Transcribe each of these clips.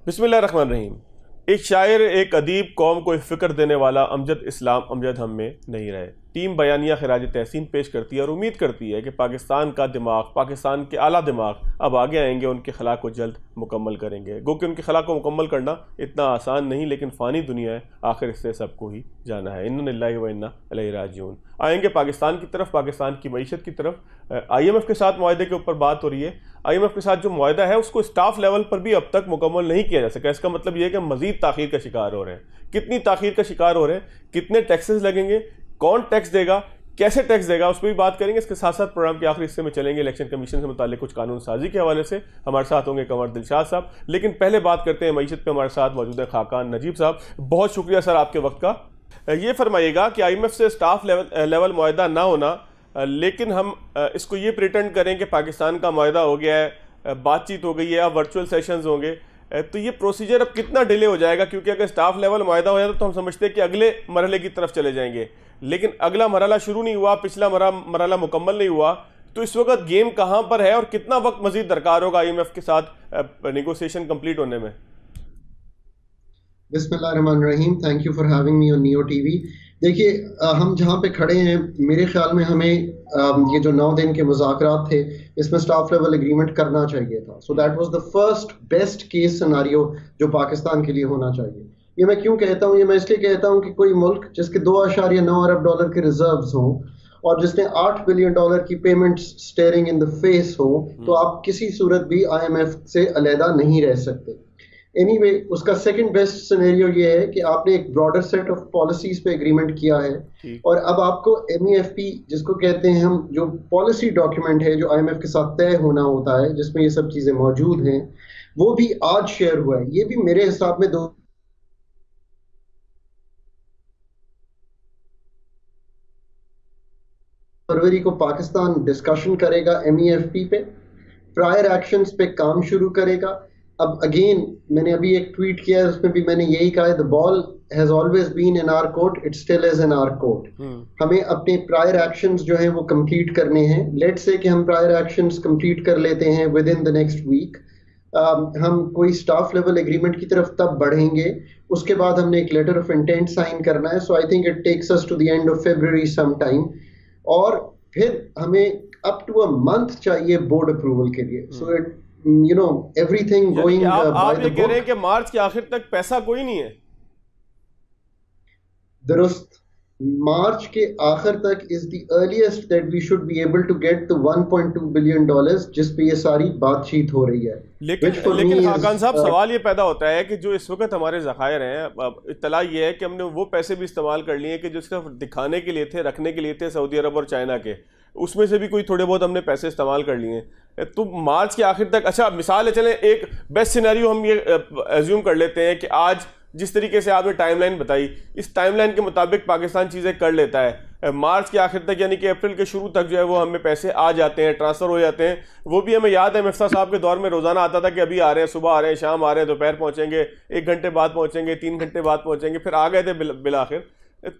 बिस्मिल्लाहिर्रहमानिर्रहीम। एक शायर, एक अदीब, कौम को फ़िक्र देने वाला अमजद इस्लाम अमजद हम में नहीं रहे। टीम बयानिया खिराज तहसीन पेश करती है और उम्मीद करती है कि पाकिस्तान का दिमाग, पाकिस्तान के आला दिमाग अब आगे आएंगे, उनके खला को जल्द मुकम्मल करेंगे। गो कि उनके खला को मुकम्मल करना इतना आसान नहीं, लेकिन फ़ानी दुनिया है, आखिर इससे सबको ही जाना है। इन्ना लिल्लाहि व इन्ना इलैहि राजिऊन। आएंगे पाकिस्तान की तरफ, पाकिस्तान की मईशत की तरफ। IMF के साथ मुआहदे के ऊपर बात हो रही है। IMF के साथ जो मुआहदा है उसको स्टाफ लेवल पर भी अब तक मुकम्मल नहीं किया जा सका। इसका मतलब यह है कि मजीद ताखीर का शिकार हो रहे हैं। कितनी ताखीर का शिकार हो रहे हैं, कितने टैक्सेस लगेंगे, कौन टैक्स देगा, कैसे टैक्स देगा, उस पर भी बात करेंगे। इसके साथ साथ प्रोग्राम के आखिरी हिस्से में चलेंगे इलेक्शन कमीशन से मुताल्लिक कुछ कानून साजी के हवाले से। हमारे साथ होंगे कंवर दिलशाद साहब, लेकिन पहले बात करते हैं मईशत पे। हमारे साथ मौजूद है खाकान नजीब साहब। बहुत शुक्रिया सर आपके वक्त का। ये फरमाइएगा कि IMF से स्टाफ लेवल मुआहदा ना होना, लेकिन हम इसको ये प्रिटेंड करें कि पाकिस्तान का मुआहदा हो गया है, बातचीत हो गई है, अब वर्चुअल सेशंस होंगे, तो ये प्रोसीजर अब कितना डिले हो जाएगा? क्योंकि अगर स्टाफ लेवल मुआहदा हो जाता तो हम समझते हैं कि अगले मरहले की तरफ चले जाएंगे, लेकिन अगला मरहला शुरू नहीं हुआ, पिछला मरहला मुकम्मल नहीं हुआ। तो इस वक्त गेम कहाँ पर है और कितना वक्त मजीद दरकार होगा IMF के साथ नेगोशिएशन कंप्लीट होने में? बिस्मिल्लाहिर्रहमानिर्रहीम। Thank you for having me on neo TV. देखिए, हम जहाँ पे खड़े हैं, मेरे ख्याल में हमें ये जो 9 दिन के मुज़ाकरात थे, इसमें स्टाफ लेवल एग्रीमेंट करना चाहिए था। So that was the first best case scenario जो पाकिस्तान के लिए होना चाहिए। ये मैं क्यों कहता हूँ? ये मैं इसलिए कहता हूँ कि कोई मुल्क जिसके 2.9 अरब डॉलर के रिजर्व्स हों और जिसने $8 बिलियन की payments steering in the face हो, तो आप किसी सूरत भी IMF से अलहदा नहीं रह सकते। एनीवे, उसका सेकंड बेस्ट सिनेरियो ये है कि आपने एक ब्रॉडर सेट ऑफ पॉलिसीज पे एग्रीमेंट किया है और अब आपको MEFP, जिसको कहते हैं हम, जो पॉलिसी डॉक्यूमेंट है जो IMF के साथ तय होना होता है, जिसमें ये सब चीजें मौजूद हैं, वो भी आज शेयर हुआ है। ये भी मेरे हिसाब में 2 फरवरी को पाकिस्तान डिस्कशन करेगा MEFP पे, प्रायर एक्शंस पे काम शुरू करेगा। अब अगेन, मैंने अभी एक ट्वीट किया है, उसमें भी मैंने यही कहा है, the ball has always been in our court, it still is in our court. हमें अपने प्रायर एक्शंस जो हैं वो कंप्लीट करने हैं। लेट्स से कि हम प्रायर एक्शंस कंप्लीट कर लेते हैं within the next week, हम कोई स्टाफ लेवल एग्रीमेंट की तरफ तब बढ़ेंगे। उसके बाद हमने एक लेटर ऑफ इंटेंट साइन करना है। So I think it takes us to the end of February some time, और फिर हमें अप टू अ मंथ चाहिए बोर्ड अप्रूवल के लिए। सो इट everything going आप ये कह रहे हैं कि मार्च के आखिर तक पैसा कोई नहीं है? दुरुस्त, मार्च के आखिर तक is the earliest that we should be able to get the $1.2 billion जिस पे ये सारी बातचीत हो रही है। लेकिन खाकान साहब, सवाल ये पैदा होता है कि जो इस वक्त हमारे ज़खायर हैं, इत्तला ये है कि हमने वो पैसे भी इस्तेमाल कर लिए कि जो सिर्फ दिखाने के लिए थे, रखने के लिए थे सऊदी अरब और चाइना के, उसमें से भी कोई थोड़े बहुत हमने पैसे इस्तेमाल कर लिए हैं। तो मार्च के आखिर तक, अच्छा मिसाल है, चलें एक बेस्ट सिनेरियो हम ये एज्यूम कर लेते हैं कि आज जिस तरीके से आपने टाइमलाइन बताई, इस टाइमलाइन के मुताबिक पाकिस्तान चीज़ें कर लेता है, मार्च के आखिर तक यानी कि अप्रैल के शुरू तक जो है वो हमें पैसे आ जाते हैं, ट्रांसफ़र हो जाते हैं। वो भी हमें याद है मिफ्ता साहब के दौर में रोज़ाना आता था कि अभी आ रहे हैं, सुबह आ रहे हैं, शाम आ रहे हैं, दोपहर पहुँचेंगे, 1 घंटे बाद पहुँचेंगे, 3 घंटे बाद पहुँचेंगे, फिर आ गए थे बिल आखिर।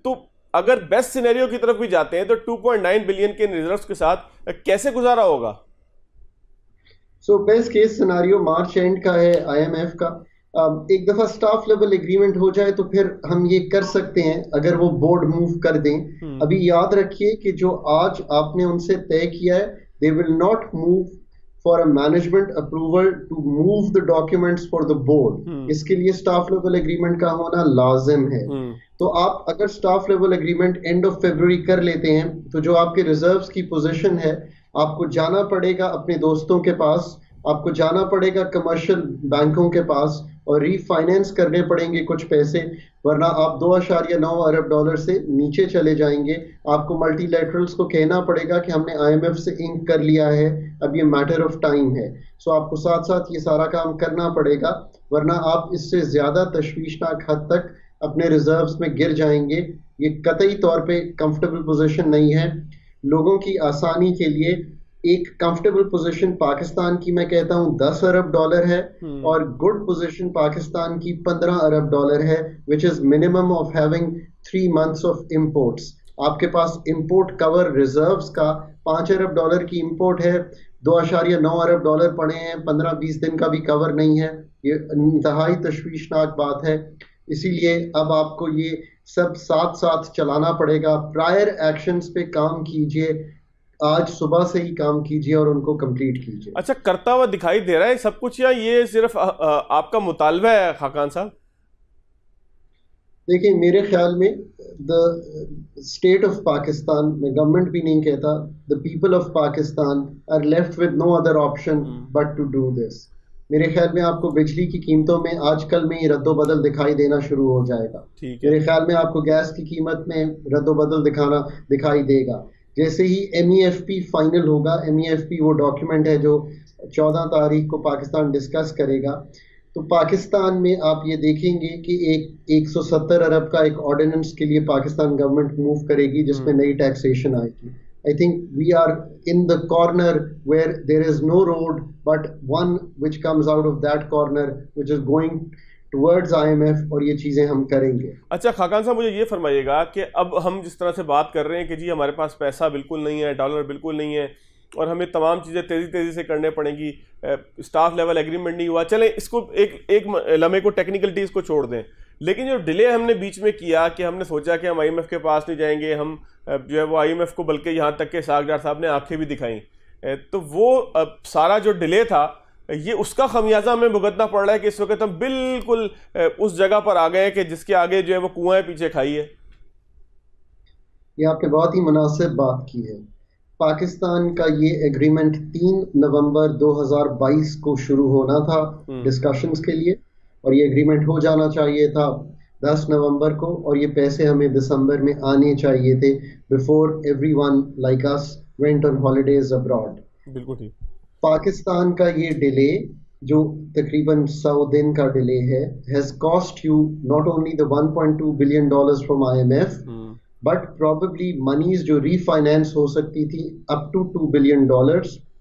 तो अगर बेस्ट सिनेरियो की तरफ भी जाते हैं तो 2.9 बिलियन के रिजर्व्स के साथ कैसे गुजारा होगा? So best case scenario March and का है IMF का। एक दफा स्टाफ लेवल एग्रीमेंट हो जाए तो फिर हम ये कर सकते हैं, अगर वो बोर्ड मूव कर दें। अभी याद रखिए कि जो आज आपने उनसे तय किया है, they will not move for a management approval to move the documents for the board. इसके लिए स्टाफ लेवल एग्रीमेंट का होना लाजिम है। तो आप अगर staff level agreement and of फरवरी कर लेते हैं, तो जो आपके रिजर्व्स की पोजीशन है, आपको जाना पड़ेगा अपने दोस्तों के पास, आपको जाना पड़ेगा कमर्शियल बैंकों के पास और रीफाइनेंस करने पड़ेंगे कुछ पैसे, वरना आप 2.9 अरब डॉलर से नीचे चले जाएंगे। आपको मल्टीलैटरल्स को कहना पड़ेगा कि हमने IMF से इंक कर लिया है, अब ये मैटर ऑफ टाइम है। सो आपको साथ साथ ये सारा काम करना पड़ेगा, वरना आप इससे ज्यादा तशवीशनाक हद तक अपने रिजर्व्स में गिर जाएंगे। ये कतई तौर पे कंफर्टेबल पोजीशन नहीं है। लोगों की आसानी के लिए एक कंफर्टेबल पोजीशन पाकिस्तान की, मैं कहता हूं, 10 अरब डॉलर है और गुड पोजीशन पाकिस्तान की 15 अरब डॉलर है, which is minimum of having 3 months of imports. आपके पास इंपोर्ट कवर रिजर्व्स का 5 अरब डॉलर की इंपोर्ट है, 2.9 अरब डॉलर पड़े हैं, 15-20 दिन का भी कवर नहीं है। ये इंतहाई तशवीशनाक बात है। इसीलिए अब आपको ये सब साथ साथ चलाना पड़ेगा। प्रायर एक्शंस पे काम कीजिए, आज सुबह से ही काम कीजिए और उनको कंप्लीट कीजिए। अच्छा, करता हुआ दिखाई दे रहा है सब कुछ, या ये सिर्फ आपका मुतालबा है खाकान साहब? देखिए, मेरे ख्याल में द स्टेट ऑफ पाकिस्तान, मैं गवर्नमेंट भी नहीं कहता, the people of Pakistan are left with no other option but to do this. मेरे ख्याल में आपको बिजली की कीमतों में आजकल में ही रद्दोबदल दिखाई देना शुरू हो जाएगा। मेरे ख्याल में आपको गैस की कीमत में रद्दोबदल दिखाई देगा। जैसे ही MEFP फाइनल होगा, MEFP वो डॉक्यूमेंट है जो 14 तारीख को पाकिस्तान डिस्कस करेगा, तो पाकिस्तान में आप ये देखेंगे कि एक 170 अरब का एक ऑर्डिनेंस के लिए पाकिस्तान गवर्नमेंट मूव करेगी जिसमें नई टैक्सेशन आएगी। I think we are in the corner where there is no road but one which comes out of that corner which is going towards IMF, और ये चीजें हम करेंगे। अच्छा खाकान साहब, मुझे ये फरमाइएगा कि अब हम जिस तरह से बात कर रहे हैं कि जी हमारे पास पैसा बिल्कुल नहीं है, डॉलर बिल्कुल नहीं है, और हमें तमाम चीज़ें तेज़ी से करने पड़ेंगी, स्टाफ लेवल एग्रीमेंट नहीं हुआ, चलें इसको एक लम्हे को टेक्निकलिटीज़ को छोड़ दें, लेकिन जो डिले हमने बीच में किया कि हमने सोचा कि हम IMF के पास नहीं जाएंगे, हम जो है वो IMF को, बल्कि यहाँ तक के सागजार साहब ने आंखें भी दिखाई, तो वो सारा जो डिले था ये उसका खमियाजा हमें भुगतना पड़ रहा है कि इस वक्त हम बिल्कुल उस जगह पर आ गए कि जिसके आगे जो है वो कुआं पीछे खाई है। ये आपने बहुत ही मुनासिब बात की है। पाकिस्तान का ये एग्रीमेंट 3 नवंबर 2022 को शुरू होना था डिस्कशंस के लिए, और ये एग्रीमेंट हो जाना चाहिए था 10 नवंबर को, और ये पैसे हमें दिसंबर में आने चाहिए थे before everyone like us went on holidays abroad. बिल्कुल ठीक। पाकिस्तान का ये डिले जो तकरीबन 100 दिन का डिले है, has cost you not only the $1.2 billion from IMF but probably monies जो रीफाइनेंस हो सकती थी अप टू $2 बिलियन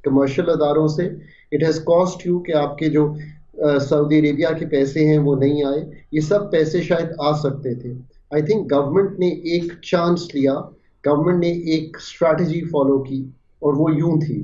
कमर्शियल अदारों से। इट हैज कॉस्ट यू कि आपके जो सऊदी अरेबिया के पैसे हैं वो नहीं आए, ये सब पैसे शायद आ सकते थे। आई थिंक गवर्नमेंट ने एक चांस लिया, गवर्नमेंट ने एक स्ट्रैटेजी फॉलो की, और वो यूं थी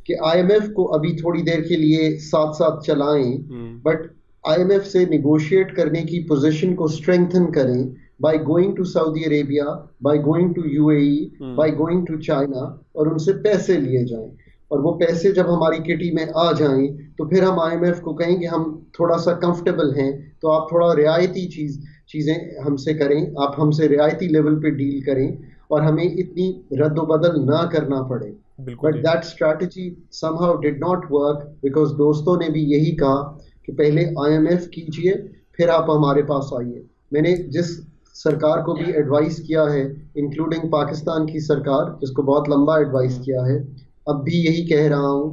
कि IMF को अभी थोड़ी देर के लिए साथ साथ चलाएं, बट IMF से निगोशिएट करने की पोजीशन को स्ट्रेंथन करें by going to Saudi Arabia, by going to UAE, by going to China, और उनसे पैसे लिए जाएं, और वो पैसे जब हमारी किटी में आ जाएं तो फिर हम IMF को कहेंगे हम थोड़ा सा कंफर्टेबल हैं, तो आप थोड़ा रियायती चीज़ें हमसे करें, आप हमसे रियायती लेवल पे डील करें और हमें इतनी रद्दोबदल ना करना पड़े। But that strategy somehow did not work, because दोस्तों ने भी यही कहा कि पहले IMF कीजिए फिर आप हमारे पास आइए। मैंने जिस सरकार को भी एडवाइस किया है, इंक्लूडिंग पाकिस्तान की सरकार जिसको बहुत लंबा एडवाइस किया है, अब भी यही कह रहा हूँ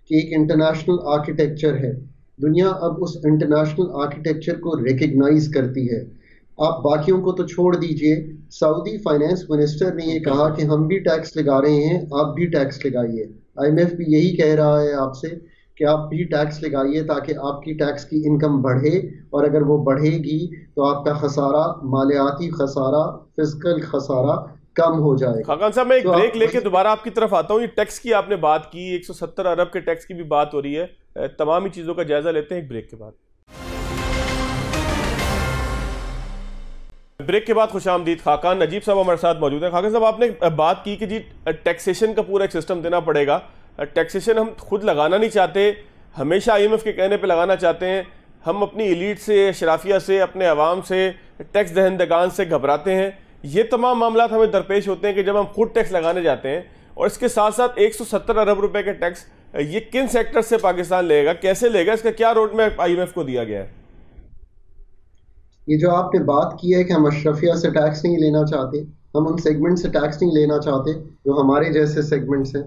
कि एक इंटरनेशनल आर्किटेक्चर है, दुनिया अब उस इंटरनेशनल आर्किटेक्चर को रिकग्नाइज करती है। आप बाकियों को तो छोड़ दीजिए, सऊदी फाइनेंस मिनिस्टर ने ये कहा कि हम भी टैक्स लगा रहे हैं, आप भी टैक्स लगाइए। IMF भी यही कह रहा है आपसे कि आप भी टैक्स लगाइए ताकि आपकी टैक्स की इनकम बढ़े, और अगर वो बढ़ेगी तो आपका खसारा, मालियाती खसारा, फिजिकल खसारा कम हो जाएगा। खाकान साहब, मैं एक ब्रेक लेके दोबारा आपकी तरफ आता हूँ। ये टैक्स की आपने बात की, 170 अरब के टैक्स की भी बात हो रही है, तमाम ही चीज़ों का जायजा लेते हैं एक ब्रेक के बाद। ब्रेक के बाद खुशामदीद। खाकान नजीब साहब हमारे साथ मौजूद हैं। खाकान साहब, आपने बात की कि जी टैक्सेशन का पूरा एक सिस्टम देना पड़ेगा। टैक्सेशन हम खुद लगाना नहीं चाहते, हमेशा IMF के कहने पे लगाना चाहते हैं। हम अपनी एलीट से, शराफिया से, अपने अवाम से, टैक्स दहंदगान से घबराते हैं। ये तमाम मामला हमें दरपेश होते हैं कि जब हम खुद टैक्स लगाने जाते हैं, और इसके साथ साथ 170 अरब रुपए के टैक्स ये किन सेक्टर से पाकिस्तान लेगा, कैसे लेगा, इसका क्या रोड मैप IMF को दिया गया है? ये जो आपने बात की है कि हम अशरफिया से टैक्स नहीं लेना चाहते, हम उन सेगमेंट से टैक्स नहीं लेना चाहते जो हमारे जैसे सेगमेंट्स हैं,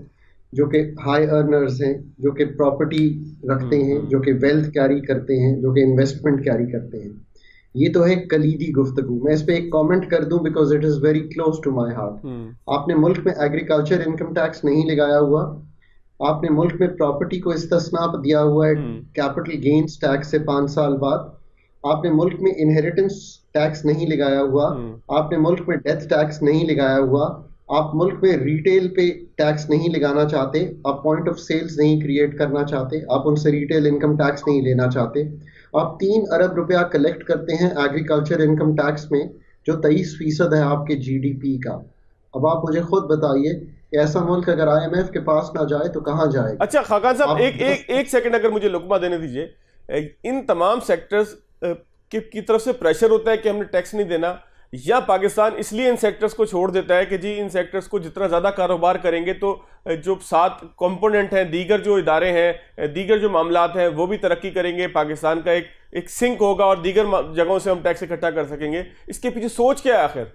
जो कि हाई अर्नर्स हैं, जो कि प्रॉपर्टी रखते हैं, जो कि वेल्थ कैरी करते हैं, जो कि इन्वेस्टमेंट कैरी करते हैं। ये तो है कलीदी गुफ्तगू। मैं इस पे एक कमेंट कर दूं because it is very close to my heart. आपने मुल्क में एग्रीकल्चर इनकम टैक्स नहीं लगाया हुआ, आपने मुल्क में प्रॉपर्टी को इस्तिस्ना दिया हुआ है कैपिटल गेन्स टैक्स से 5 साल बाद, आपने मुल्क में इनहेरिटेंस टैक्स नहीं लगाया हुआ, आपने मुल्क में डेथ टैक्स नहीं लगाया हुआ, आप मुल्क में रिटेल पे टैक्स नहीं लगाना चाहते, आप पॉइंट ऑफ सेल्स नहीं क्रिएट करना चाहते, आप उनसे रिटेल इनकम टैक्स नहीं लेना चाहते, आप 3 अरब रुपया कलेक्ट करते हैं एग्रीकल्चर इनकम टैक्स में, जो 23% है आपके जीडीपी का। अब आप मुझे खुद बताइए कि ऐसा मुल्क अगर आईएमएफ के पास ना जाए तो कहाँ जाएगा? अच्छा खाकान साहब, एक सेकंड अगर मुझे लुकमा देने दीजिए। इन तमाम सेक्टर्स की तरफ से प्रेशर होता है कि हमने टैक्स नहीं देना, या पाकिस्तान इसलिए इन सेक्टर्स को छोड़ देता है कि जी इन सेक्टर्स को जितना ज़्यादा कारोबार करेंगे तो जो 7 कंपोनेंट हैं, दीगर जो इदारे हैं, दीगर जो मामलात हैं, वो भी तरक्की करेंगे, पाकिस्तान का एक सिंक होगा और दीगर जगहों से हम टैक्स इकट्ठा कर सकेंगे। इसके पीछे सोच क्या है आखिर?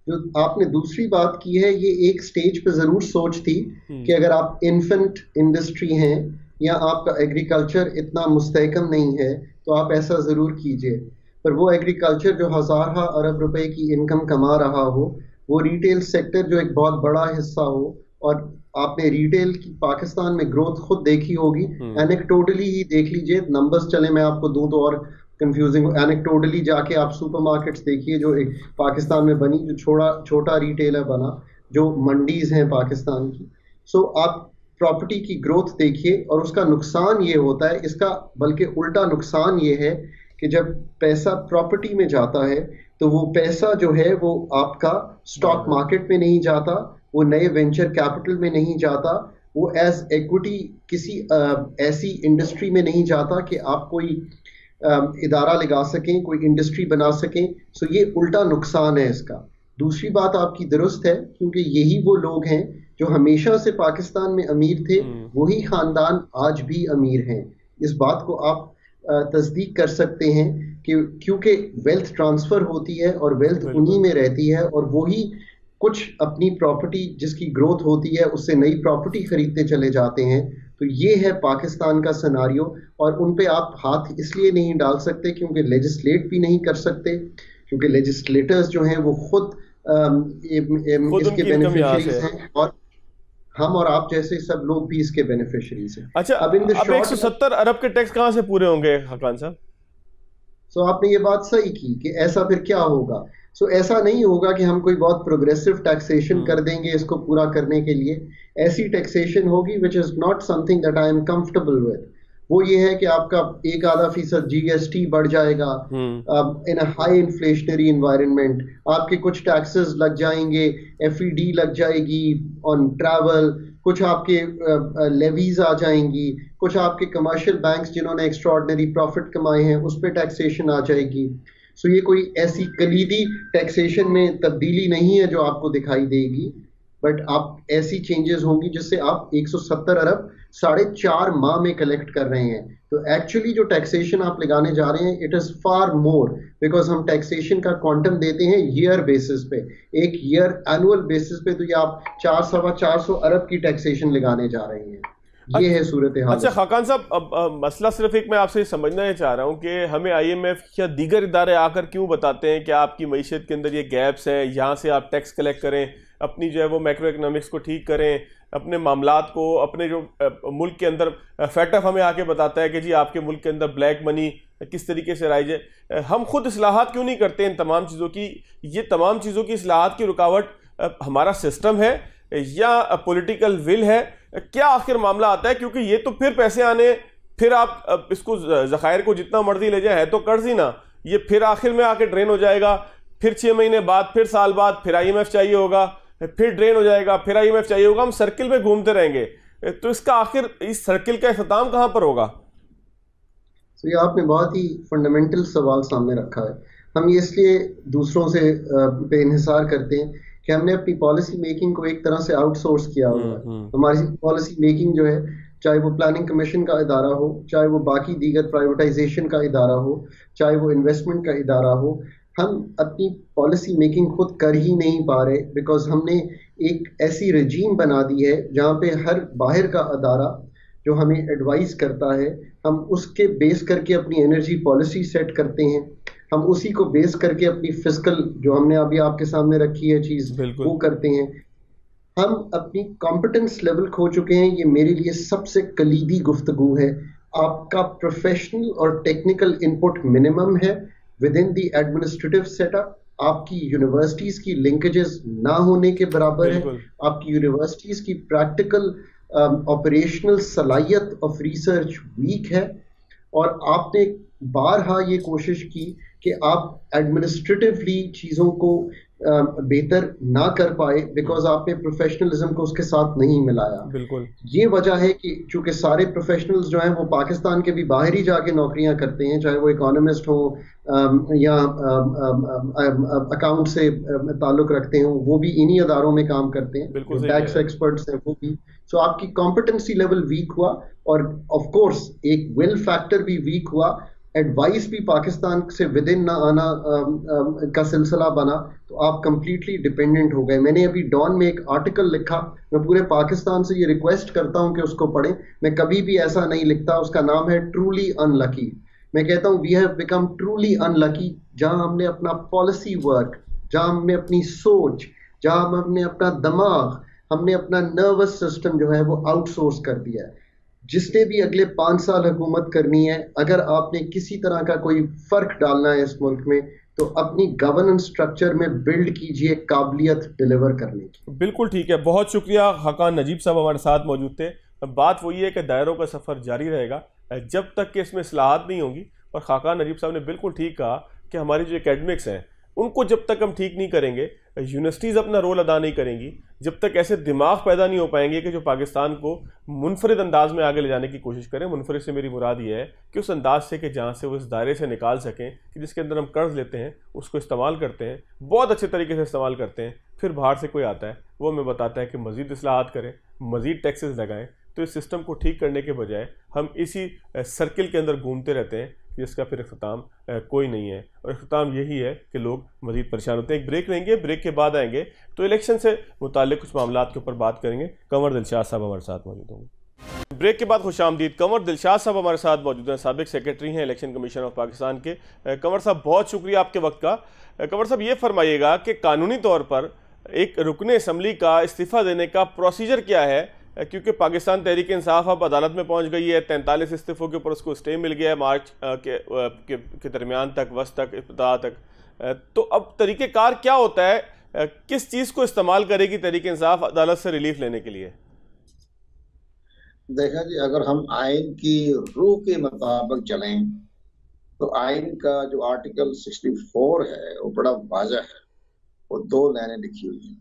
जो आपने दूसरी बात की है, ये एक स्टेज पे जरूर सोच थी कि अगर आप इन्फेंट इंडस्ट्री हैं या आपका एग्रीकल्चर इतना मुस्तहकम नहीं है तो आप ऐसा जरूर कीजिए। पर वो एग्रीकल्चर जो हज़ार अरब रुपए की इनकम कमा रहा हो, वो रिटेल सेक्टर जो एक बहुत बड़ा हिस्सा हो, और आपने रिटेल की पाकिस्तान में ग्रोथ खुद देखी होगी, एनेक्टोटली ही देख लीजिए, नंबर्स चले मैं आपको दूं तो और कंफ्यूजिंग। एनेक्टोटली जाके आप सुपरमार्केट्स देखिए जो एक पाकिस्तान में बनी, जो छोटा रिटेलर बना, जो मंडीज हैं पाकिस्तान की। सो आप प्रॉपर्टी की ग्रोथ देखिए, और उसका नुकसान ये होता है, इसका बल्कि उल्टा नुकसान ये है कि जब पैसा प्रॉपर्टी में जाता है तो वो पैसा जो है वो आपका स्टॉक मार्केट में नहीं जाता, वो नए वेंचर कैपिटल में नहीं जाता, वो एज इक्विटी किसी ऐसी इंडस्ट्री में नहीं जाता कि आप कोई इदारा लगा सकें, कोई इंडस्ट्री बना सकें। सो ये उल्टा नुकसान है इसका। दूसरी बात आपकी दुरुस्त है, क्योंकि यही वो लोग हैं जो हमेशा से पाकिस्तान में अमीर थे, वही खानदान आज भी अमीर हैं। इस बात को आप तस्दीक कर सकते हैं कि क्योंकि वेल्थ ट्रांसफर होती है और वेल्थ उन्हीं में रहती है, और वही कुछ अपनी प्रॉपर्टी जिसकी ग्रोथ होती है उससे नई प्रॉपर्टी खरीदते चले जाते हैं। तो ये है पाकिस्तान का सिनारियो, और उन पे आप हाथ इसलिए नहीं डाल सकते क्योंकि लेजिस्लेट भी नहीं कर सकते, क्योंकि लेजिस्लेटर्स जो हैं वो खुद इसके बेनिफिशियरीज हैं, और हम और आप जैसे सब लोग भी इसके बेनिफिशियरीज हैं। अच्छा, अब 170 अरब के टैक्स कहां से पूरे होंगे खाकान साहब? सो आपने ये बात सही की कि ऐसा फिर क्या होगा। सो ऐसा नहीं होगा कि हम कोई बहुत प्रोग्रेसिव टैक्सेशन कर देंगे इसको पूरा करने के लिए। ऐसी टैक्सेशन होगी which is not something that I am comfortable with. वो ये है कि आपका 1-आधा% जीएसटी बढ़ जाएगा इन अ हाई इन्फ्लेशनरी एनवायरनमेंट। आपके कुछ टैक्सेस लग जाएंगे, एफईडी लग जाएगी ऑन ट्रैवल, कुछ आपके लेवीज आ जाएंगी, कुछ आपके कमर्शियल बैंक्स जिन्होंने एक्स्ट्राऑर्डिनरी प्रॉफिट कमाए हैं उस पर टैक्सेशन आ जाएगी। सो ये कोई ऐसी कलीदी टैक्सेशन में तब्दीली नहीं है जो आपको दिखाई देगी, बट आप ऐसी चेंजेस होंगी जिससे आप 170 अरब 4.5 माह में कलेक्ट कर रहे हैं। तो एक्चुअली जो टैक्सेशन आप लगाने जा रहे हैं, it is far more, because हम टैक्सेशन का क्वांटम देते हैं ईयर बेसिस पे। एक ईयर एनुअल बेसिस पे तो ये आप 400-450 अरब की टैक्सेशन लगाने जा रहे हैं। ये है सूरत हाल। अच्छा खाकान साहब, अब मसला सिर्फ एक मैं आपसे समझना चाह रहा हूँ कि हमें आईएमएफ या दीगर इदारे आकर क्यों बताते हैं कि आपकी मईशत के अंदर ये गैप्स हैं, यहाँ से आप टैक्स कलेक्ट करें, अपनी जो है वो मैक्रो इकनॉमिक्स को ठीक करें, अपने मामलात को, अपने जो मुल्क के अंदर फैटफ हमें आके बताता है कि जी आपके मुल्क के अंदर ब्लैक मनी किस तरीके से राइज है। हम खुद इस्लाहात क्यों नहीं करते इन तमाम चीज़ों की? ये तमाम चीज़ों की इस्लाहात की रुकावट हमारा सिस्टम है या पॉलिटिकल विल है? क्या आखिर मामला आता है? क्योंकि ये तो फिर पैसे आने, फिर आप इसको ज़खायर को जितना मर्जी ले जाए, है तो कर्ज ही ना, ये फिर आखिर में आके ड्रेन हो जाएगा, फिर 6 महीने बाद, फिर साल बाद, फिर आईएमएफ चाहिए होगा, फिर ड्रेन हो जाएगा, फिर आईएमएफ चाहिए होगा, हम सर्किल में घूमते रहेंगे। तो इसका आखिर इस सर्किल का इख्तिताम कहां पर होगा? तो ये आपने बहुत ही फंडामेंटल सवाल सामने रखा है। हम ये इसलिए दूसरों से बेइंहिसार करते हैं कि हमने अपनी पॉलिसी मेकिंग को एक तरह से आउटसोर्स किया हुआ है। हमारी पॉलिसी मेकिंग जो है, चाहे वो प्लानिंग कमीशन का इदारा हो, चाहे वो बाकी दीगर प्राइवेटाइजेशन का इदारा हो, चाहे वो इन्वेस्टमेंट का इदारा हो, हम अपनी पॉलिसी मेकिंग खुद कर ही नहीं पा रहे, बिकॉज हमने एक ऐसी रजीम बना दी है जहाँ पे हर बाहर का अदारा जो हमें एडवाइस करता है, हम उसके बेस करके अपनी एनर्जी पॉलिसी सेट करते हैं, हम उसी को बेस करके अपनी फिस्कल जो हमने अभी आपके सामने रखी है चीज वो करते हैं। हम अपनी कॉम्पिटेंस लेवल खो चुके हैं। ये मेरे लिए सबसे कलीदी गुफ्तगू है। आपका प्रोफेशनल और टेक्निकल इनपुट मिनिमम है with in the administrative setup. आपकी यूनिवर्सिटीज की लिंकेजेस ना होने के बराबर है। आपकी यूनिवर्सिटीज की प्रैक्टिकल ऑपरेशनल सलाहियत ऑफ रिसर्च वीक है। और आपने बारहा ये कोशिश की कि आप एडमिनिस्ट्रेटिवली चीज़ों को बेहतर ना कर पाए बिकॉज आपने प्रोफेशनलिज्म को उसके साथ नहीं मिलाया। बिल्कुल ये वजह है कि चूंकि सारे प्रोफेशनल्स जो हैं वो पाकिस्तान के भी बाहर ही जाके नौकरियां करते हैं, चाहे वो इकोनॉमिस्ट हो या अकाउंट से ताल्लुक रखते हो, वो भी इन्हीं अदारों में काम करते हैं, बिल्कुल जो सही टैक्स है। एक्सपर्ट्स हैं वो भी। सो आपकी कॉम्पिटेंसी लेवल वीक हुआ और ऑफ कोर्स एक विल फैक्टर भी वीक हुआ। एडवाइस भी पाकिस्तान से विद इन ना आना का सिलसिला बना, तो आप कंप्लीटली डिपेंडेंट हो गए। मैंने अभी डॉन में एक आर्टिकल लिखा, मैं पूरे पाकिस्तान से ये रिक्वेस्ट करता हूं कि उसको पढ़ें। मैं कभी भी ऐसा नहीं लिखता। उसका नाम है ट्रूली अनलकी। मैं कहता हूं we have become truly unlucky, जहां हमने अपना पॉलिसी वर्क, जहां हमने अपनी सोच, जहां हमने अपना दिमाग, हमने अपना नर्वस सिस्टम जो है वो आउटसोर्स कर दिया है। जिसने भी अगले 5 साल हुकूमत करनी है, अगर आपने किसी तरह का कोई फर्क डालना है इस मुल्क में, तो अपनी गवर्नेंस स्ट्रक्चर में बिल्ड कीजिए काबिलियत डिलीवर करने की। बिल्कुल ठीक है, बहुत शुक्रिया। खाकान नजीब साहब हमारे साथ मौजूद थे। बात वही है कि दायरों का सफ़र जारी रहेगा जब तक कि इसमें इस्लाहात नहीं होंगी। और खाकान नजीब साहब ने बिल्कुल ठीक कहा कि हमारी जो एकेडमिक्स हैं उनको जब तक हम ठीक नहीं करेंगे, यूनिवर्सिटीज़ अपना रोल अदा नहीं करेंगी, जब तक ऐसे दिमाग पैदा नहीं हो पाएंगे कि जो पाकिस्तान को मुनफरिद अंदाज में आगे ले जाने की कोशिश करें। मुनफरिद से मेरी मुराद ये है कि उस अंदाज से कि जहाँ से वो इस दायरे से निकाल सकें कि जिसके अंदर हम कर्ज लेते हैं, उसको इस्तेमाल करते हैं, बहुत अच्छे तरीके से इस्तेमाल करते हैं, फिर बाहर से कोई आता है वो हमें बताता है कि मज़ीद इस्लाहात करें, मज़ीद टैक्सेस लगाएं। तो इस सिस्टम को ठीक करने के बजाय हम इसी सर्किल के अंदर घूमते रहते हैं जिसका फिर इख्तिताम कोई नहीं है। और इख्तिताम यही है कि लोग मज़ीद परेशान होते हैं। एक ब्रेक लेंगे, ब्रेक के बाद आएंगे तो इलेक्शन से मुताल्लिक़ कुछ मामलात के ऊपर बात करेंगे। कंवर दिलशाद साहब हमारे साथ मौजूद होंगे। ब्रेक के बाद खुशामदीद। कंवर दिलशाद साहब हमारे साथ मौजूद हैं, साबिक सेक्रेटरी हैं इलेक्शन कमीशन ऑफ पाकिस्तान के। कंवर साहब बहुत शुक्रिया आपके वक्त का। कंवर साहब ये फरमाइएगा कि कानूनी तौर पर एक रुकने असम्बली का इस्तीफ़ा देने का प्रोसीजर क्या है, क्योंकि पाकिस्तान तहरीक इंसाफ अब अदालत में पहुंच गई है। 43 इस्तीफ़ों के ऊपर उसको स्टे मिल गया है मार्च के दरमियान तक, वस्त तक, इब्तिदा तक। तो अब तरीक़ेकार क्या होता है, किस चीज़ को इस्तेमाल करेगी तहरीक इंसाफ अदालत से रिलीफ लेने के लिए? देखा जी, अगर हम आइन की रूह के मुताबिक चलें तो आइन का जो आर्टिकल 64 है वो बड़ा वाज़ह है। वो 2 लाइनें लिखी हुई हैं।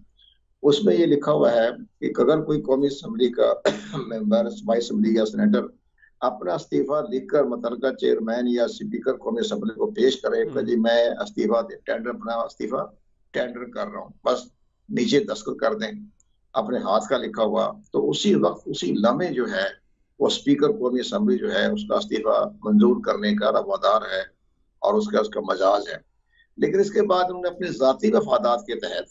उसमें ये लिखा हुआ है कि अगर कोई कौमी असम्बली का मेंबर, सूबाई असम्बली या सेनेटर अपना इस्तीफा लिखकर मुतल्लिका चेयरमैन या स्पीकर कौमी असम्बली को पेश करे कि जी मैं इस्तीफा टेंडर अपना इस्तीफा टेंडर कर रहा हूँ, बस नीचे दस्तखत कर दें अपने हाथ का लिखा हुआ, तो उसी वक्त उसी लम्हे जो है वो स्पीकर कौमी असम्बली जो है उसका इस्तीफा मंजूर करने का रवादार है और उसका मजाज है। लेकिन इसके बाद उन्होंने अपने ज़ाती मफादात के तहत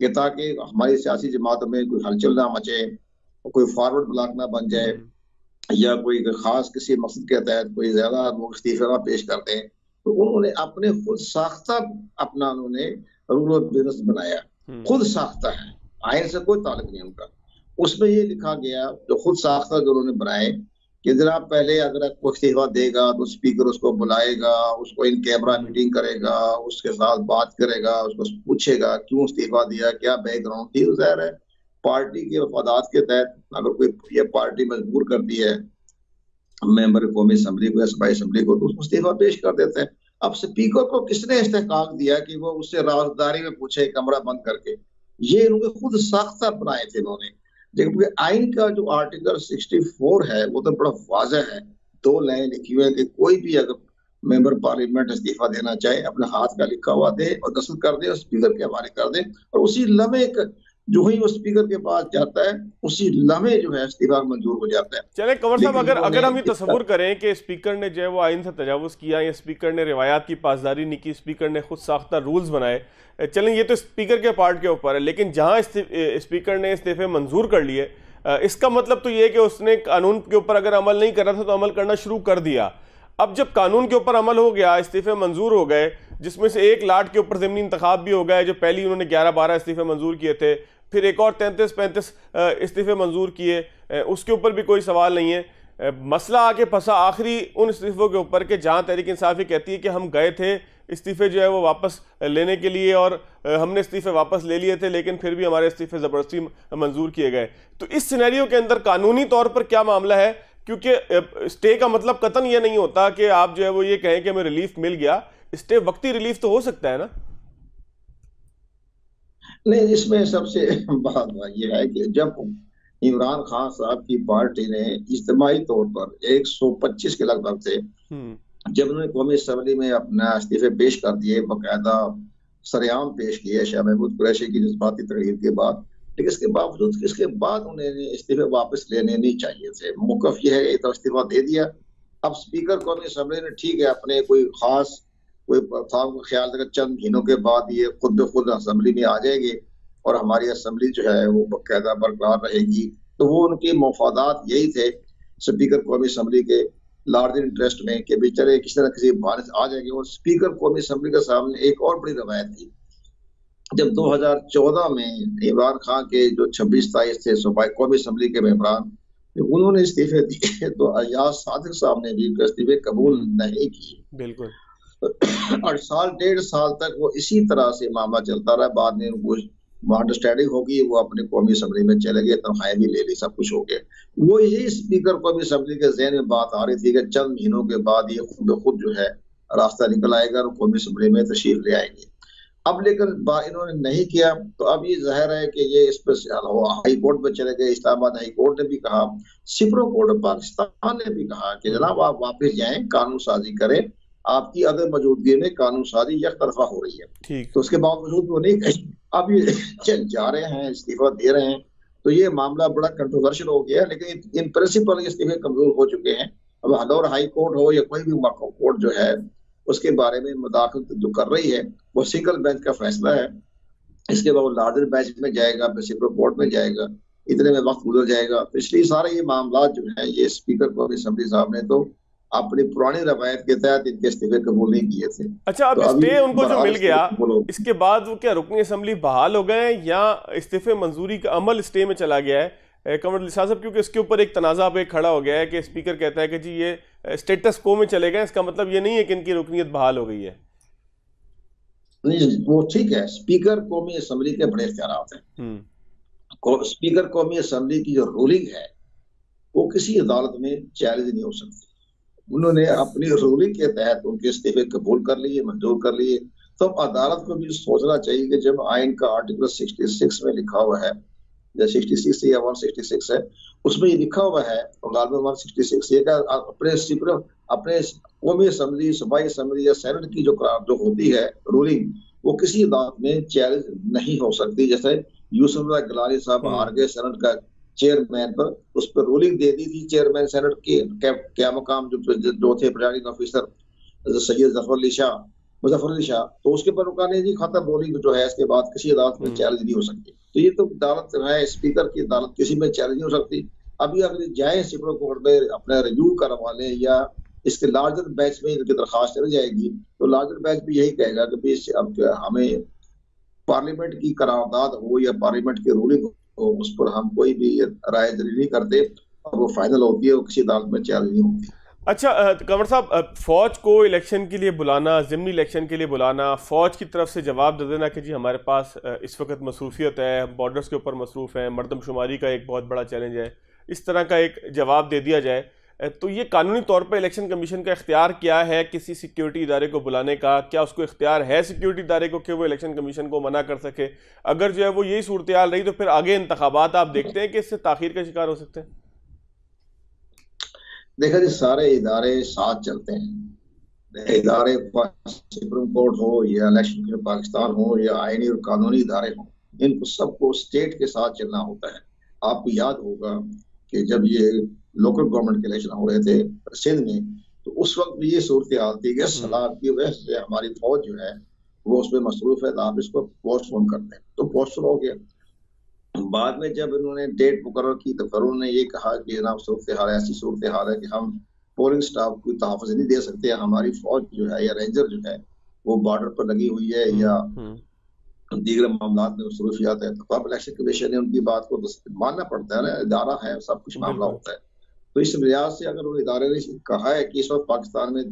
कि ताकि हमारी सियासी जमातों में कोई हलचल ना मचे, कोई फॉरवर्ड ब्लॉक ना बन जाए, या कोई खास किसी मकसद के तहत कोई ज्यादा लोग इस्तीफा ना पेश करते हैं, तो उन्होंने अपने खुद साख्ता अपना उन्होंने रूल ऑफ बिजनेस बनाया। खुद साख्ता है, आइन से कोई ताल्लुक नहीं उनका। उसमें ये लिखा गया जो खुद साख्ता जो उन्होंने बनाए कि जनाब पहले अगर कोई इस्तीफा देगा तो स्पीकर उसको बुलाएगा, उसको इन कैमरा मीटिंग करेगा, उसके साथ बात करेगा, उसको पूछेगा क्यों इस्तीफा दिया, क्या बैकग्राउंड थी। ज़ाहिर है पार्टी के वफादात के तहत अगर कोई ये पार्टी मजबूर करती है मेंबर कौमी असम्बली को या सूबाई असम्बली को तो उसको इस्तीफा पेश कर देते हैं। अब स्पीकर को किसने इस्तेहकाक दिया कि वो उससे राजदारी में पूछे कमरा बंद करके? ये इन्होंने खुद साख्ता बनाए थे इन्होंने। जबकि आइन का जो आर्टिकल 64 है वो तो बड़ा वाज़ह है, 2 लाइन लिखी हुई है कि कोई भी अगर मेंबर पार्लियामेंट इस्तीफा देना चाहे अपने हाथ का लिखा हुआ दे और दस्तखत कर दे और स्पीकर के हवाले कर दे, और उसी लम्हे जो ही वो स्पीकर के पास जाता है उसी लम्हे जो है इस्तीफा मंजूर हो जाता है। चले कंवर साहब, अगर हम ये तस्वुर करें कि स्पीकर ने जो है वो आइन से तजावुज़ किया या स्पीकर ने रिवायात की पासदारी नहीं की, स्पीकर ने खुद साख्ता रूल्स बनाए, चलें ये तो स्पीकर के पार्ट के ऊपर है, लेकिन जहाँ स्पीकर ने इस्तीफे मंजूर कर लिए, इसका मतलब तो ये है कि उसने कानून के ऊपर अगर अमल नहीं कर रहा था तो अमल करना शुरू कर दिया। अब जब कानून के ऊपर अमल हो गया, इस्तीफे मंजूर हो गए, जिसमें से एक लाट के ऊपर ज़मीनी इंतखाब भी हो गए, जो पहली उन्होंने 11-12 इस्तीफे मंजूर किए थे, फिर एक और 33-35 इस्तीफे मंजूर किए, उसके ऊपर भी कोई सवाल नहीं है। मसला आके फंसा आखिरी उन इस्तीफों के ऊपर कि जहाँ तहरीक इंसाफ ये कहती है कि हम गए थे इस्तीफे जो है वो वापस लेने के लिए और हमने इस्तीफे वापस ले लिए थे, लेकिन फिर भी हमारे इस्तीफे ज़बरदस्ती मंजूर किए गए। तो इस सिनेरियो के अंदर कानूनी तौर पर क्या मामला है क्योंकि स्टे का मतलब कतन ये नहीं होता कि आप जो है वो ये कहें कि हमें रिलीफ मिल गया, स्टे वक्ती रिलीफ तो हो सकता है ना। नहीं, इसमें सबसे बात यह है कि जब इमरान खान साहब की पार्टी ने इज्तिमाई तौर पर 125 के लगभग थे, जब उन्होंने कौमी असम्बली में अपना इस्तीफे पेश कर दिए, बाकायदा सरेआम पेश किए शाह महमूद कुरैशी की जज्बाती तकरीर के बाद, लेकिन इसके बावजूद इसके बाद उन्हें इस्तीफे वापस लेने नहीं चाहिए थे। मौकफ यह है तो इस्तीफा दे दिया। अब स्पीकर कौमी असम्बली ने ठीक है अपने कोई खास कोई था ख्याल था चंद महीनों के बाद ये खुद ब खुद असम्बली में आ जाएंगे और हमारी असम्बली जो है वो बाकायदा बरकरार रहेगी, तो वो उनके मफादात यही थे स्पीकर कौमी असम्बली के लार्जर इंटरेस्ट में कि बेचारे किसी न किसी बहाने से आ जाएंगे। और स्पीकर कौमी असम्बली के सामने एक और बड़ी रवायत थी, जब 2014 में इमरान खान के जो 26-27 थे सूबाई कौमी असम्बली के मेंबरान, उन्होंने इस्तीफे दिए तो अयाज सादिक साहब ने भी इस्तीफे कबूल नहीं किए। बिल्कुल। और साल 1.5 साल तक वो इसी तरह से मामला चलता रहा। बाद में वो अंडरस्टैंडिंग होगी, वो अपने कौमी असम्बली में चले गए, तनख्वाहें भी ले ली, सब कुछ हो गया। वो यही स्पीकर कौमी असम्बली के ज़हन में बात आ रही थी कि चंद महीनों के बाद ये खुद ब खुद जो है रास्ता निकल आएगा और कौमी असम्बली में तशरीफ ले आएंगे। अब लेकिन इन्होंने नहीं किया, तो अब ये जाहिर है कि ये इस पर हाई कोर्ट में चले गए। इस्लामाबाद हाई कोर्ट ने भी कहा, सुप्रीम कोर्ट ऑफ पाकिस्तान ने भी कहा कि जनाब आप वापस जाएं, कानून साजी करें, आपकी अदम मौजूदगी में कानून साजी एक तरफा हो रही है। तो उसके बावजूद वो नहीं कही, अब ये जा रहे हैं, इस्तीफा दे रहे हैं, तो ये मामला बड़ा कंट्रोवर्शियल हो गया है। लेकिन इन प्रिंसिपल इस्तीफे कमजोर हो चुके हैं। अब लाहौर हाई कोर्ट हो या कोई भी कोर्ट जो है उसके बारे में मुदाखलत जो कर रही है वो सिंगल बेंच का फैसला है। इसके बाद वो लार्जर बेंच में जाएगा, फिर सुप्रीम कोर्ट में जाएगा, इतने में वक्त गुजर जाएगा। तो इसलिए सारे ये मामला जो है ये स्पीकर कौमी असम्बली साहब ने तो अपनी पुरानी रवायत के तहत इनके इस्तीफे कबूल नहीं किए थे। अच्छा, अब तो स्टे उनको जो मिल गया, इसके बाद वो क्या रुकनी असम्बली बहाल हो गए या इस्तीफे मंजूरी का अमल स्टे में चला गया है कमर साहब? क्योंकि इसके ऊपर एक तनाज़ा पे खड़ा हो गया है कि स्पीकर कहता है कि जी ये स्टेटस को में चले गए, इसका मतलब ये नहीं है कि इनकी रुकनीत बहाल हो गई है। नहीं, वो ठीक है, स्पीकर कौमी असम्बली के बड़े इख्तियारात हैं। स्पीकर कौमी असम्बली की जो रूलिंग है वो किसी अदालत में चैलेंज नहीं हो सकती। उन्होंने अपनी रूलिंग के तहत उनके इस्तीफे कबूल कर लिए, मंजूर कर लिए। तो अदालत को भी सोचना चाहिए कि जब आइन का आर्टिकल 66 में लिखा हुआ है, या 66 या 166 है, उसमें ये लिखा हुआ है, और 166 ये का अपने कौमी असम्बली, सूबाई असम्बली या सेनेट की जो होती है रूलिंग, वो किसी अदालत में चैलेंज नहीं हो सकती। जैसे यूसुफ गिलानी साहब हार गए सेनेट का चेयरमैन पर, उस पर रूलिंग दे दी थी चेयरमैन सेनेट के क्या मकाम जो थे प्रिजाइडिंग ऑफिसर सैयद मुजफ्फर अली शाह, तो उसके पर रुकाने जी खत्म, रूलिंग जो है इसके बाद किसी अदालत में चैलेंज नहीं हो सकती। तो ये तो अदालत है, स्पीकर की अदालत, किसी में चैलेंज नहीं हो सकती। अभी अगर जाए सुप्रीम कोर्ट में अपना रिव्यू करवा लें या इसके लार्जर बेंच में इनकी दरखास्त चली जाएगी, तो लार्जर बेंच भी यही कहेगा कि अब हमें पार्लियामेंट की करारदाद हो या पार्लियामेंट की रूलिंग हो, उस पर हम कोई भी राय जारी नहीं करते, और वो फाइनल होती है, वो किसी अदालत में चैलेंज नहीं होती। अच्छा कंवर साहब, फौज को इलेक्शन के लिए बुलाना, ज़िमनी इलेक्शन के लिए बुलाना, फौज की तरफ से जवाब दे देना कि जी हमारे पास इस वक्त मसरूफियत है, बॉर्डर्स के ऊपर मसरूफ़ है, मरदमशुमारी का एक बहुत बड़ा चैलेंज है, इस तरह का एक जवाब दे दिया जाए, तो ये कानूनी तौर पर इलेक्शन कमीशन का इख्तियार क्या है किसी सिक्योरिटी इदारे को बुलाने का? क्या उसको इख्तियार है सिक्योरिटी इदारे को कि वो इलेक्शन कमीशन को मना कर सके? अगर जो है वो यही सूरत हाल रही तो फिर आगे इंतखाबात आप देखते हैं कि इससे ताख़ीर का शिकार हो सकते हैं? देखा जी, सारे इदारे साथ चलते हैं। इदारे सुप्रीम कोर्ट हो या इलेक्शन कमीशन पाकिस्तान हो या आईनी और कानूनी इदारे हो, इनको सबको स्टेट के साथ चलना होता है। आपको याद होगा कि जब ये लोकल गवर्नमेंट के इलेक्शन हो रहे थे सिंध में, तो उस वक्त भी ये सूरत हाल थी कि सलाह की वजह से हमारी फौज जो है वो उसमें मसरूफ है, तो आप इसको पोस्टपोन करते हैं, तो पोस्टपोन हो गया। बाद में जब इन्होंने डेट मुकर्रर की तो फिर उन्होंने ये कहा कि जनाब सूरत हाल ऐसी सूरत हाल है कि हम पोलिंग स्टाफ को तहफ़्फ़ुज़ नहीं दे सकते, हमारी फौज जो है या रेंजर जो है वो बॉर्डर पर लगी हुई है या दीगर मामला में मसरूफियात है। तो अब इलेक्शन कमीशन ने उनकी बात को मानना पड़ता है ना, इदारा है, सब कुछ मामला होता है। तो इस लिहाज से अगर उन इदारे ने कहा है कि इस वक्त पाकिस्तान में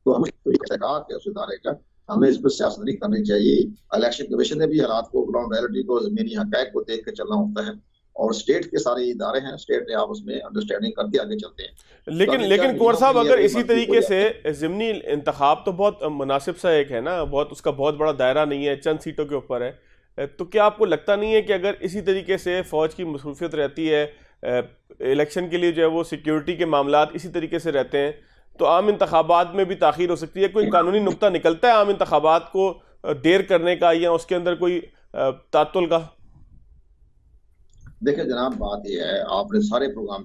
तो हमें कहा कि उस इदारे का हमें इस पर सियासत नहीं करनी चाहिए। इलेक्शन कमीशन ने भी हालात को, ग्राउंड रियलिटी को, जमीनी हक़ाइक़ को देख के चलना होता है, और स्टेट के सारे इदारे हैं, स्टेट ने आपस में अंडरस्टैंडिंग करके आगे चलते हैं। लेकिन लेकिन कुंवर साहब, अगर इसी तरीके से ज़िमनी इंतखाब तो बहुत मुनासिब सा एक है ना, बहुत उसका बहुत बड़ा दायरा नहीं है, चंद सीटों के ऊपर है, तो क्या आपको लगता नहीं है कि अगर इसी तरीके से फ़ौज की मसरूफियत रहती है, इलेक्शन के लिए जो है वो सिक्योरिटी के मामलात इसी तरीके से रहते हैं, तो आम इंतखाबात में भी ताख़ीर हो सकती है? कोई कानूनी नुक्ता निकलता है आम इंतखाबात को देर करने का, या उसके अंदर कोई तातुल का? देखिए जनाब, बात यह है, आपने सारे प्रोग्राम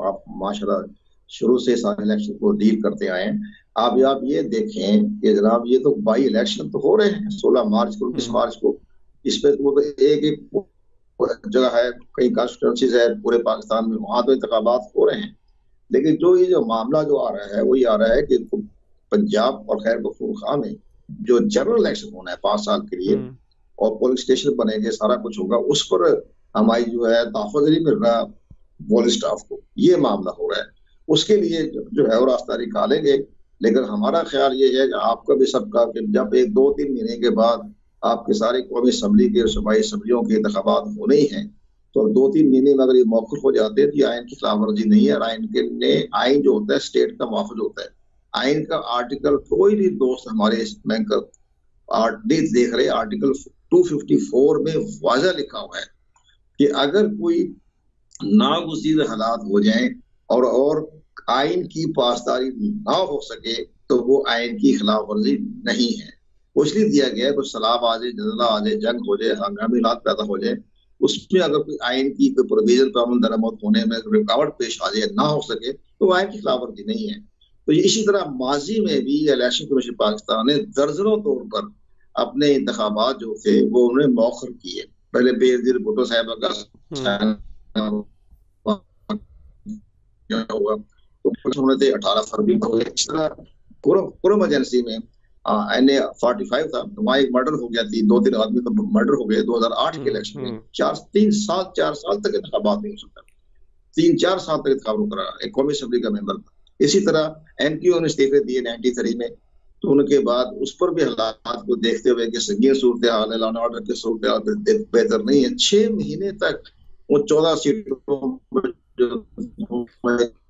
आप माशाल्लाह शुरू से सारे इलेक्शन को डील करते आए हैं। आप ये देखें कि जनाब ये तो बाई इलेक्शन तो हो रहे हैं 16 मार्च को, 20 मार्च को। इस पे तो एक एक जगह है, कई कॉन्स्टिट्यूंसीज है पूरे पाकिस्तान में, वहां तो इंतखाबात हो रहे हैं। लेकिन जो मामला जो आ रहा है वो ये आ रहा है कि पंजाब और खैर पख्तूनख्वा में जो जनरल इलेक्शन होना है 5 साल के लिए, और पोलिंग स्टेशन बनेंगे, सारा कुछ होगा, उस पर हमारी जो है तहफ़्फ़ुज़ नहीं मिल रहा पोलिंग स्टाफ को, ये मामला हो रहा है। उसके लिए जो है वो रास्ता निकालेंगे। लेकिन हमारा ख्याल ये है कि आपका भी सबका, कि जब 1-2-3 महीने के बाद आपके सारी कौमी असम्बली के, सूबाई असम्बलियों के इंतखाबात होने ही हैं, तो 2-3 महीने में अगर ये मौक़िफ़ हो जाते हैं तो ये आइन की खिलाफ वर्जी नहीं है। आइन जो होता है स्टेट का मुआफ़िज़ होता है। आइन का आर्टिकल, कोई भी दोस्त हमारे इसमें देख रहे, आर्टिकल 254 में वाज़ह लिखा हुआ है कि अगर कोई नागुज़ीर हालात हो जाएं और आइन की पासदारी ना हो सके तो वो आइन की खिलाफ वर्जी नहीं है। वो इसलिए दिया गया है, कुछ सैलाब आ जाए, जलज़ला आ जाए, जंग हो जाए, हंगामी हालात पैदा हो जाए, उसमें अगर कोई आइन की कोई प्रोविजन पर अमल दरामद होने में रुकावट पेश आ जाए, ना हो सके, तो वो आइन की खिलाफ वर्जी नहीं है। तो इसी तरह माजी में भी इलेक्शन कमीशन पाकिस्तान ने दर्जनों तौर पर अपने इंतखाबात जो थे वो उन्हें मौखर किए। पहले बेनज़ीर भुट्टो साहब का हुआ, तो उन्होंने थे 18 फरवरी को। इस तरह कुरम एजेंसी में NA-45 था, वहाँ एक मर्डर हो गया थी, 2-3 आदमी का मर्डर हो गए 2008 के इलेक्शन में। 4 साल तक इंतखाबात नहीं हो सकता, 3-4 साल तक इंतखाब रुक रहा। एक कौमी असम्बली का मेंबर था। इसी तरह NQO ने इस्तीफे दिए 93 में, तो उनके बाद उस पर भी हालात को देखते हुए कि संगीन सूरत हाल है, लॉ एंड ऑर्डर की सूरत हाल बेहतर नहीं है, 6 महीने तक वो 14 सीटों पर जो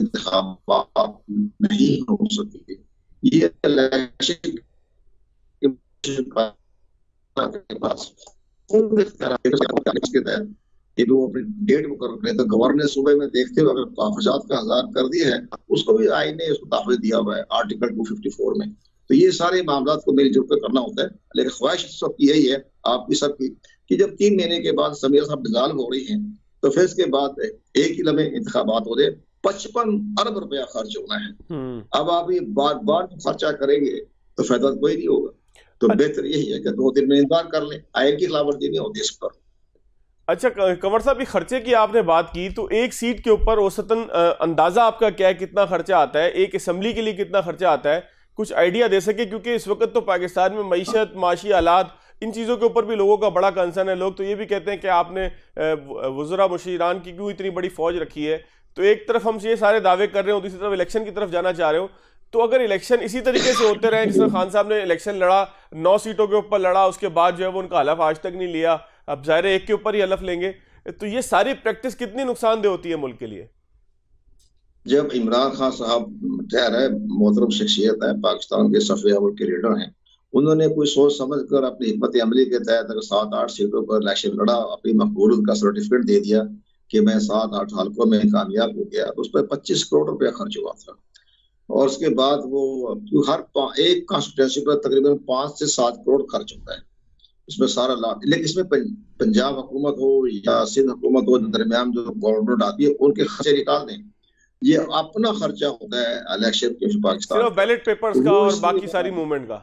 इंतखाबात नहीं हो सके। ये इलेक्शन के पास के तहत ये लोग अपनी डेट को कर रहे हैं, तो गवर्नर ने सुबह में देखते हुए अगर तहफ़्फ़ुज़ात का इज़हार कर दिया है, उसको भी आइन ने उसको तहफ़्फ़ुज़ दिया हुआ है आर्टिकल 254 में। तो ये सारे मामलात को मिलजुल कर करना होता है। लेकिन ख्वाहिश सबकी यही है, आपकी सबकी, कि जब 3 महीने के बाद असम्बलियां सब डिसॉल्व हो रही हैं, तो फिर इसके बाद एक ही लम्हे इंतखाबात हो जाए। 55 अरब रुपया खर्च होना है। अब आप ये बार बार खर्चा करेंगे तो फायदा कोई नहीं होगा। तो बेहतर यही है कि 2-3 महीने इंतजार कर लें, आइन की खिलाफवर्जी नहीं होती इस पर। अच्छा कंवर साहब, खर्चे की आपने बात की, तो एक सीट के ऊपर औसतन अंदाजा आपका क्या है, कितना खर्चा आता है, एक असम्बली के लिए कितना खर्चा आता है, कुछ आइडिया दे सके? क्योंकि इस वक्त तो पाकिस्तान में मईशत, माशी हालात, इन चीज़ों के ऊपर भी लोगों का बड़ा कंसर्न है। लोग तो ये भी कहते हैं कि आपने वज़रा मुशीरान की क्यों इतनी बड़ी फौज रखी है। तो एक तरफ हम ये सारे दावे कर रहे हो, दूसरी तरफ इलेक्शन की तरफ जाना चाह रहे हो, तो अगर इलेक्शन इसी तरीके से होते रहे, जिसमें खान साहब ने इलेक्शन लड़ा, 9 सीटों के ऊपर लड़ा, उसके बाद जो है वो उनका हलफ आज तक नहीं लिया, अब ज़ाहिर है एक के ऊपर ही हलफ लेंगे, तो ये सारी प्रैक्टिस कितनी नुकसानदेह होती है मुल्क के लिए? जब इमरान खान साहब खैर है, मोहतरम शख्सियत है, पाकिस्तान के सफ़े अव्वल के लीडर हैं, उन्होंने कोई सोच समझ कर अपनी हिम्मत अमली के तहत अगर 7-8 सीटों पर इलेक्शन लड़ा, अपनी मकबूलियत का सर्टिफिकेट दे दिया कि मैं 7-8 हल्कों में कामयाब हो गया, तो उस पर 25 करोड़ रुपया खर्च हुआ था। और उसके बाद वो हर एक कॉन्स्टिट्यूंसी पर तकरीबन 5 से 7 करोड़ खर्च होता है, इसमें सारा लाभ। लेकिन इसमें पंजाब हुकूमत हो या सिंध हुकूमत हो, दरमियान जो गवर्नमेंट आती है, उनके खर्चे निकाल दें, ये अपना खर्चा होता है इलेक्शन के पाकिस्तान, सिर्फ बैलेट पेपर्स का और बाकी सारी मूवमेंट का।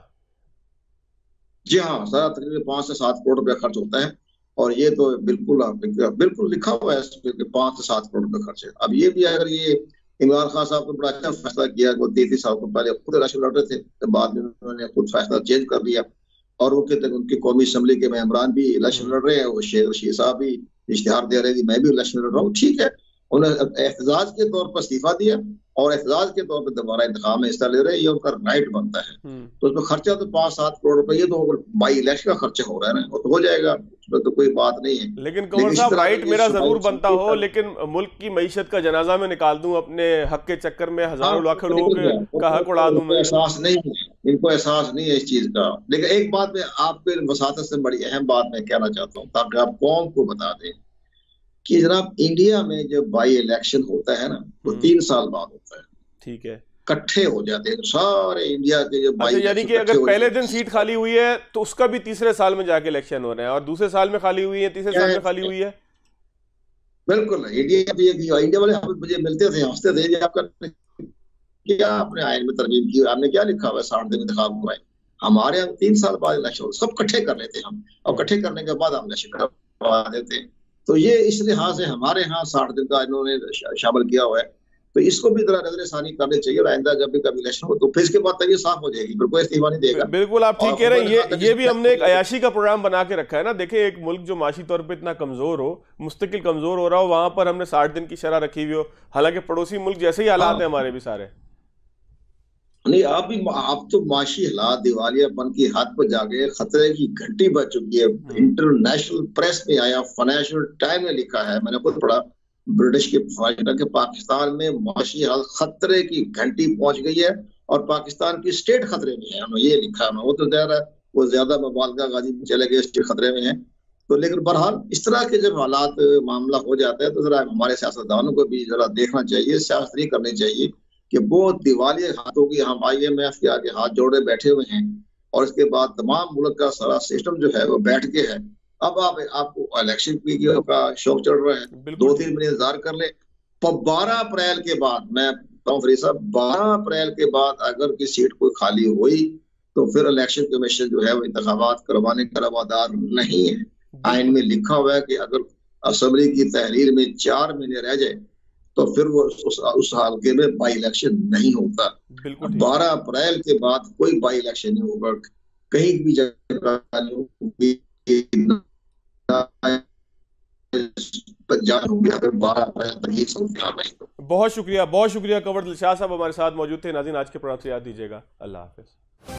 जी हाँ, सारा तकरीबन 5 से 7 करोड़ रुपया खर्च होता है। और ये तो बिल्कुल लिखा हुआ है 5 से 7 करोड़ रुपया खर्च है। अब ये भी अगर ये इमरान खान साहब ने बड़ा अच्छा फैसला किया, 33 साल को पहले खुद इलेक्शन लड़ रहे थे, तो बाद में उन्होंने खुद फैसला चेंज कर दिया, और उनकी कौमी असम्बली के मेंबरान भी इलेक्शन लड़ रहे हैं, वो शेख रशीद साहब भी इश्तिहार दे रहे हैं कि मैं भी इलेक्शन लड़ रहा हूँ। ठीक है, उन्होंने एहतजाज के तौर पर इस्तीफा दिया, और एहतजाज के तौर पर दोबारा इंतखाब में हिस्सा ले रहे हैं, ये उनका राइट बनता है। तो उसमें खर्चा तो 5-7 करोड़ रुपए, ये तो बाई इलेक्शन का खर्चा हो रहा है ना, वो तो हो जाएगा, उसमें तो कोई बात नहीं है। लेकिन कंवर साहब राइट मेरा जरूर बनता हो, लेकिन मुल्क की मईशत का जनाजा में निकाल दूं अपने हक के चक्कर में, हजारों लाखों लोगों का हक उड़ा दूं मैं। एहसास नहीं है इनको, एहसास नहीं है इस चीज का। लेकिन एक बात में आपके वसातत से बड़ी अहम बात मैं कहना चाहता हूँ, ताकि आप कौम को बता दें कि जनाब इंडिया में जब बाई इलेक्शन होता है ना, वो 3 साल बाद होता है। ठीक है, इकट्ठे हो जाते हैं सारे इंडिया के जो बाई, यानी कि अगर पहले दिन सीट खाली हुई है तो उसका भी तीसरे साल में जाके इलेक्शन हो रहे हैं, और दूसरे साल में खाली हुई है, तीसरे साल में खाली हुई है। बिल्कुल इंडिया भी, इंडिया वाले मुझे मिलते थे, हंसते थे, ये आपका क्या आपने आयन में तरमीम की, आपने क्या लिखा हुआ है 60 दिन इंतखाब हुआ है। हमारे यहाँ 3 साल बाद इलेक्शन सब इकट्ठे कर लेते हम, और इकट्ठे करने के बाद हम इलेक्शन करवा देते हैं। तो ये इस लिहाज से हमारे यहाँ 60 दिन का इन्होंने शामिल किया हुआ है, तो इसको भी जरा नजरसानी करनी चाहिए। आइंदा जब भी कभी इलेक्शन हो तो फिर इसके बाद तक ये साफ हो जाएगी, फिर कोई इस्तीफा नहीं देगा। बिल्कुल आप ठीक कह रहे हैं। ये भी हमने एक अयाशी का प्रोग्राम बना के रखा है ना। देखिए, एक मुल्क जो माशी तौर पे इतना कमजोर हो, मुस्तकिल कमजोर हो रहा हो, वहां पर हमने 60 दिन की शरह रखी हुई हो, हालांकि पड़ोसी मुल्क जैसे ही हालात है हमारे भी सारे। नहीं, आप तो माशी हालात दिवालियापन की हद पर जाके खतरे की घंटी बज चुकी है। इंटरनेशनल प्रेस में आया, फाइनेंशियल टाइम में लिखा है, मैंने खुद पढ़ा, ब्रिटिश के के पाकिस्तान में माशी हालत खतरे की घंटी पहुंच गई है, और पाकिस्तान की स्टेट खतरे में है, उन्होंने ये लिखा है। वो तो वो ज्यादा मुबालगा गाजी में चले गए, स्टेट खतरे में है। तो लेकिन बहरहाल इस तरह के जब हालात मामला हो जाता है तो जरा हमारे सियासतदानों को भी जरा देखना चाहिए, सियासत नहीं करनी चाहिए कि वो दिवालिया हाथों की, हम IMF के आगे हाथ जोड़े बैठे हुए हैं, और इसके बाद तमाम मुल्क का सारा सिस्टम जो है वो बैठ के है। अब आपको इलेक्शन का शौक चढ़ रहा है, 2-3 महीने इंतजार कर ले। 12 अप्रैल के बाद, मैं फरीद साहब 12 अप्रैल के बाद अगर की सीट कोई खाली हुई तो फिर इलेक्शन कमीशन जो है वो इंतखाबात करवाने का रवादार नहीं है। आइन में लिखा हुआ है कि अगर असेंबली की तहरीर में 4 महीने रह जाए तो फिर वो उस हल्के में बाई इलेक्शन नहीं होता। 12 अप्रैल के बाद कोई बाई इलेक्शन नहीं होगा कहीं भी जगह। बहुत शुक्रिया कंवर दिलशाद साहब हमारे साथ मौजूद थे। नाज़रीन, आज के प्रोग्राम से याद दीजिएगा। अल्लाह हाफिज।